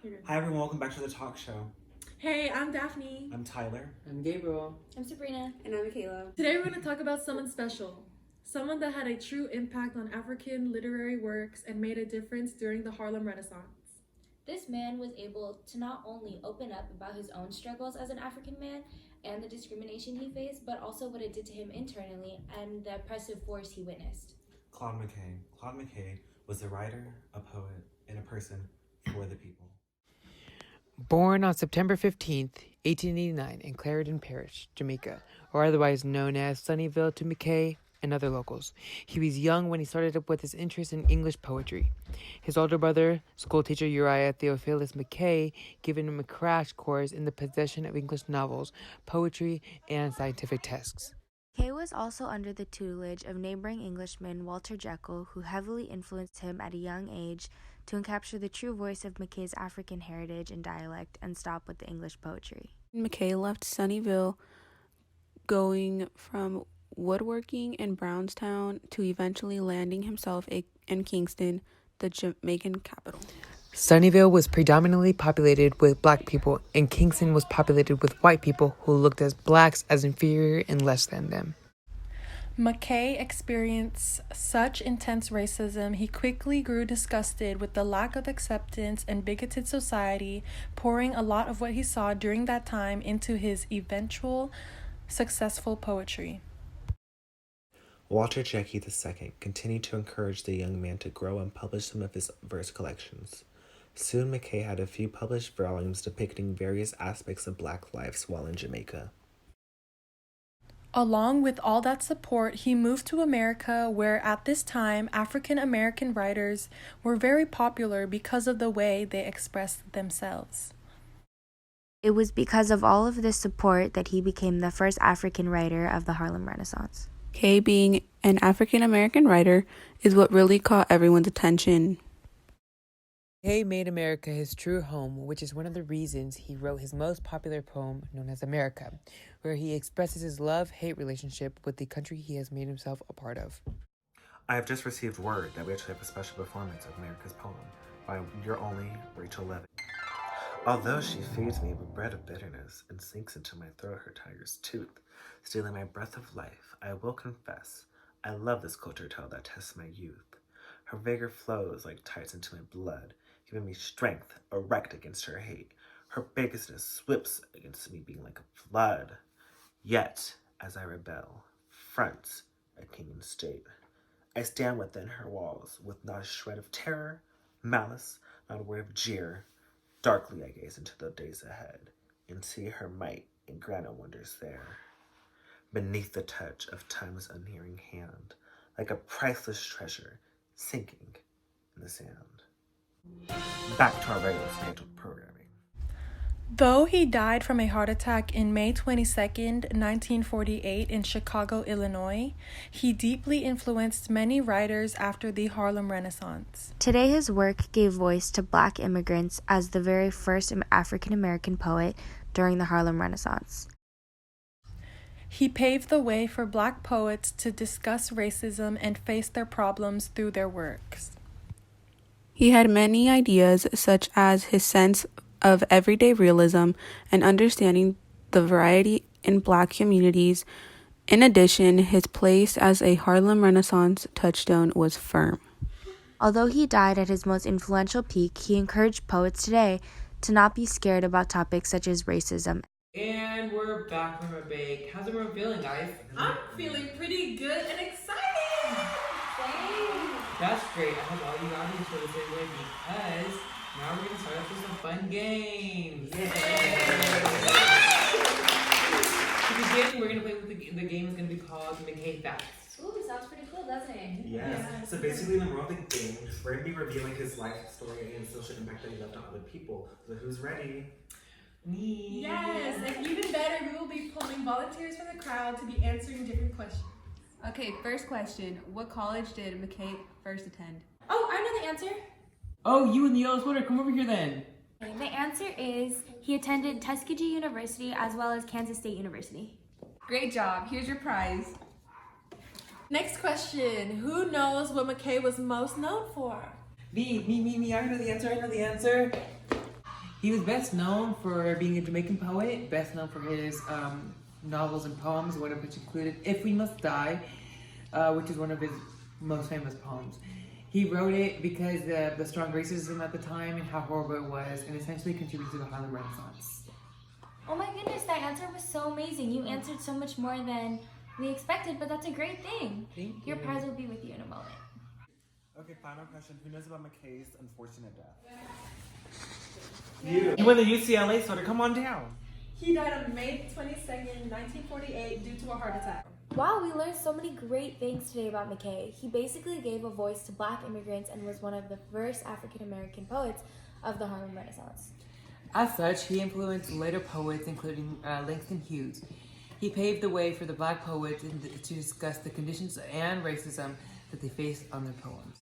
Hi everyone, welcome back to the talk show. Hey, I'm Daphne. I'm Tyler. I'm Gabriel. I'm Sabrina. And I'm Michaela. Today we're going to talk about someone special. Someone that had a true impact on African literary works and made a difference during the Harlem Renaissance. This man was able to not only open up about his own struggles as an African man and the discrimination he faced, but also what it did to him internally and the oppressive force he witnessed. Claude McKay. Claude McKay was a writer, a poet, and a person for the people. Born on September 15th, 1889 in Clarendon Parish, Jamaica, or otherwise known as Sunnyvale to McKay and other locals. He was young when he started up with his interest in English poetry. His older brother, schoolteacher Uriah Theophilus McKay, given him a crash course in the possession of English novels, poetry, and scientific texts. Kay was also under the tutelage of neighboring Englishman Walter Jekyll, who heavily influenced him at a young age to capture the true voice of McKay's African heritage and dialect and stop with the English poetry. McKay left Sunnyvale, going from woodworking in Brownstown to eventually landing himself in Kingston, the Jamaican capital. Sunnyvale was predominantly populated with black people, and Kingston was populated with white people who looked at blacks as inferior and less than them. McKay experienced such intense racism, he quickly grew disgusted with the lack of acceptance and bigoted society, pouring a lot of what he saw during that time into his eventual successful poetry. Walter Jekyll II continued to encourage the young man to grow and publish some of his verse collections. Soon McKay had a few published volumes depicting various aspects of black lives while in Jamaica. Along with all that support, he moved to America, where at this time African American writers were very popular because of the way they expressed themselves. It was because of all of this support that he became the first African writer of the Harlem Renaissance. Kay, being an African American writer, is what really caught everyone's attention. Kay made America his true home, which is one of the reasons he wrote his most popular poem, known as America, where he expresses his love-hate relationship with the country he has made himself a part of. I have just received word that we actually have a special performance of America's poem by your only Rachel Levy. Although she feeds me with bread of bitterness and sinks into my throat her tiger's tooth, stealing my breath of life, I will confess, I love this culture tale that tests my youth. Her vigor flows like tides into my blood, giving me strength erect against her hate. Her bigness sweeps against me being like a flood. Yet, as I rebel, fronts a king and state. I stand within her walls with not a shred of terror, malice, not a word of jeer. Darkly I gaze into the days ahead and see her might and grand wonders there. Beneath the touch of time's unerring hand, like a priceless treasure sinking in the sand. Back to our regular scheduled programming. Though he died from a heart attack in May 22nd, 1948 in Chicago, Illinois, he deeply influenced many writers after the Harlem Renaissance. Today his work gave voice to black immigrants as the very first African American poet during the Harlem Renaissance. He paved the way for black poets to discuss racism and face their problems through their works. He had many ideas, such as his sense of everyday realism and understanding the variety in black communities. In addition, his place as a Harlem Renaissance touchstone was firm. Although he died at his most influential peak, he encouraged poets today to not be scared about topics such as racism. And we're back from our break. How's everyone feeling, guys? I'm feeling pretty good and excited! That's great. I hope all you guys enjoy this way because now we're going to start off with some fun games. To begin, we're going to play with the game is going to be called McKay Facts. Ooh, sounds pretty cool, doesn't it? Yes. So basically, in the world of the game, we're going to be revealing his life story and social impact that he left on other people. So who's ready? Me. Yes, and even better, we will be pulling volunteers from the crowd to be answering different questions. Okay, first question. What college did McKay first attend? Oh, I know the answer. Oh, you in the yellow sweater. Come over here then. The answer is he attended Tuskegee University as well as Kansas State University. Great job. Here's your prize. Next question. Who knows what McKay was most known for? Me. I know the answer. He was best known for being a Jamaican poet, best known for his novels and poems, one of which included If We Must Die, which is one of his most famous poems. He wrote it because of the strong racism at the time and how horrible it was, and essentially contributed to the Harlem Renaissance. Oh my goodness, that answer was so amazing. You answered so much more than we expected, but that's a great thing. Thank you. Your prize will be with you in a moment. Okay, final question. Who knows about McKay's unfortunate death? You win the UCLA sweater. Come on down. He died on May 22nd, 1948 due to a heart attack. Wow, we learned so many great things today about McKay. He basically gave a voice to Black immigrants and was one of the first African American poets of the Harlem Renaissance. As such, he influenced later poets, including Langston Hughes. He paved the way for the Black poets to discuss the conditions and racism that they faced on their poems.